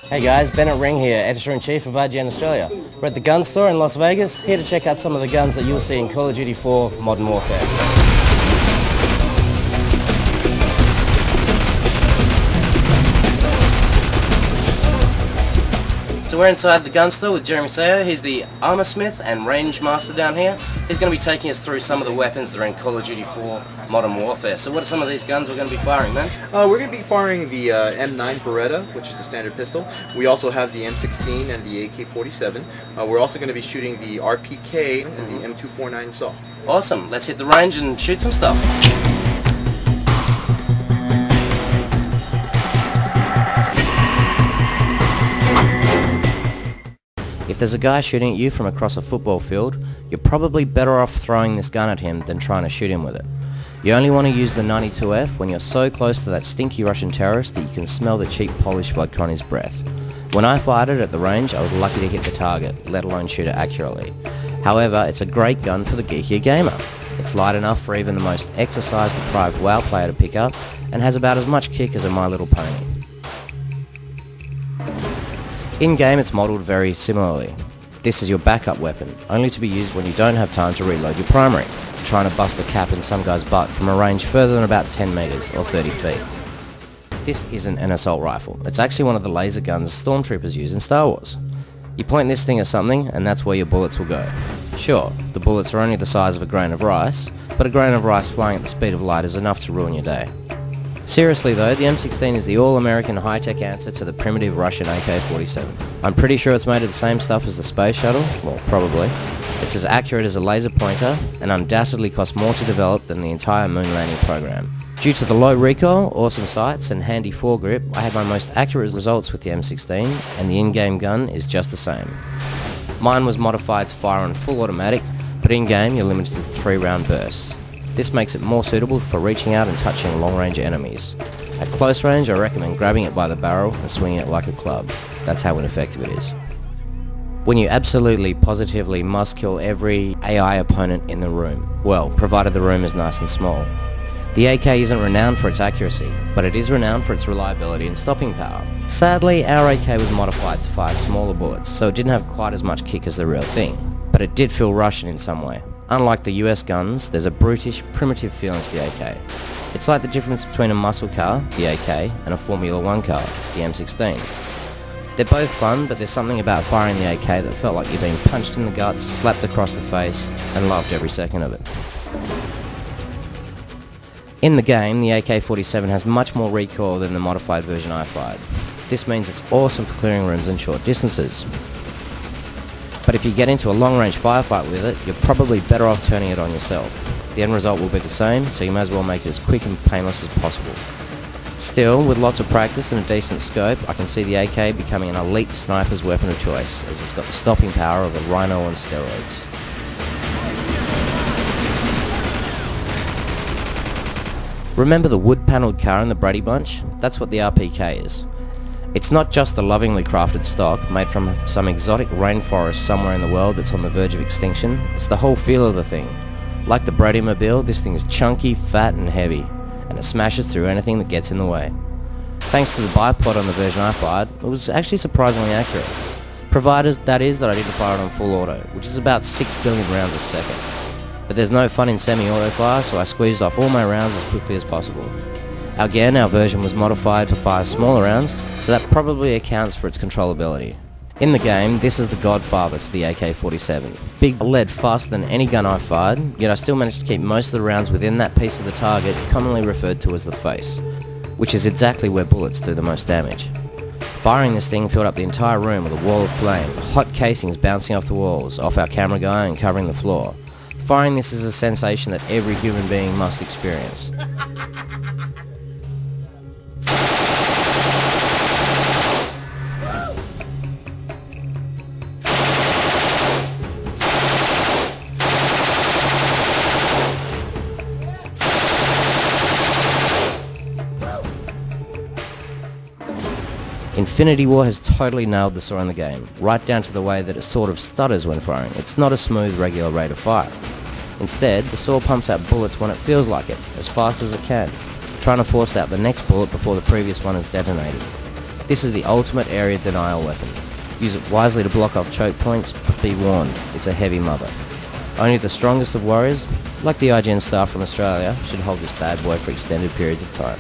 Hey guys, Bennett Ring here, Editor-in-Chief of IGN Australia. We're at the gun store in Las Vegas, here to check out some of the guns that you'll see in Call of Duty 4 Modern Warfare. So we're inside the gun store with Jeremy Sayer. He's the armor smith and range master down here. He's going to be taking us through some of the weapons that are in Call of Duty 4 Modern Warfare. So what are some of these guns we're going to be firing, man? We're going to be firing the M9 Beretta, which is the standard pistol. We also have the M16 and the AK-47. We're also going to be shooting the RPK and the M249 SAW. Awesome. Let's hit the range and shoot some stuff. If there's a guy shooting at you from across a football field, you're probably better off throwing this gun at him than trying to shoot him with it. You only want to use the 92F when you're so close to that stinky Russian terrorist that you can smell the cheap Polish vodka on his breath. When I fired it at the range, I was lucky to hit the target, let alone shoot it accurately. However, it's a great gun for the geekier gamer. It's light enough for even the most exercise-deprived WoW player to pick up, and has about as much kick as a My Little Pony. In-game it's modelled very similarly. This is your backup weapon, only to be used when you don't have time to reload your primary, trying to bust a cap in some guy's butt from a range further than about 10 meters or 30 feet. This isn't an assault rifle, it's actually one of the laser guns stormtroopers use in Star Wars. You point this thing at something and that's where your bullets will go. Sure, the bullets are only the size of a grain of rice, but a grain of rice flying at the speed of light is enough to ruin your day. Seriously though, the M16 is the all-American high-tech answer to the primitive Russian AK-47. I'm pretty sure it's made of the same stuff as the space shuttle, well, probably. It's as accurate as a laser pointer, and undoubtedly costs more to develop than the entire moon landing program. Due to the low recoil, awesome sights, and handy foregrip, I had my most accurate results with the M16, and the in-game gun is just the same. Mine was modified to fire on full automatic, but in-game you're limited to 3-round bursts. This makes it more suitable for reaching out and touching long-range enemies. At close range, I recommend grabbing it by the barrel and swinging it like a club. That's how ineffective it is. When you absolutely, positively must kill every AI opponent in the room, well, provided the room is nice and small. The AK isn't renowned for its accuracy, but it is renowned for its reliability and stopping power. Sadly, our AK was modified to fire smaller bullets, so it didn't have quite as much kick as the real thing, but it did feel Russian in some way. Unlike the US guns, there's a brutish, primitive feeling to the AK. It's like the difference between a muscle car, the AK, and a Formula 1 car, the M16. They're both fun, but there's something about firing the AK that felt like you're being punched in the guts, slapped across the face, and loved every second of it. In the game, the AK-47 has much more recoil than the modified version I fired. This means it's awesome for clearing rooms and short distances. But if you get into a long-range firefight with it, you're probably better off turning it on yourself. The end result will be the same, so you may as well make it as quick and painless as possible. Still, with lots of practice and a decent scope, I can see the AK becoming an elite sniper's weapon of choice, as it's got the stopping power of a rhino on steroids. Remember the wood-panelled car in the Brady Bunch? That's what the RPK is. It's not just the lovingly crafted stock, made from some exotic rainforest somewhere in the world that's on the verge of extinction. It's the whole feel of the thing. Like the Bradymobile, this thing is chunky, fat and heavy, and it smashes through anything that gets in the way. Thanks to the bipod on the version I fired, it was actually surprisingly accurate. Provided, that is, that I didn't fire it on full auto, which is about 6 billion rounds a second. But there's no fun in semi-auto fire, so I squeezed off all my rounds as quickly as possible. Again, our version was modified to fire smaller rounds, so that probably accounts for its controllability. In the game, this is the godfather to the AK-47. Big lead faster than any gun I've fired, yet I still managed to keep most of the rounds within that piece of the target, commonly referred to as the face, which is exactly where bullets do the most damage. Firing this thing filled up the entire room with a wall of flame, hot casings bouncing off the walls, off our camera guy and covering the floor. Firing this is a sensation that every human being must experience. Infinity War has totally nailed the SAW in the game, right down to the way that it sort of stutters when firing. It's not a smooth, regular rate of fire. Instead, the SAW pumps out bullets when it feels like it, as fast as it can, trying to force out the next bullet before the previous one is detonated. This is the ultimate area denial weapon. Use it wisely to block off choke points, but be warned, it's a heavy mother. Only the strongest of warriors, like the IGN staff from Australia, should hold this bad boy for extended periods of time.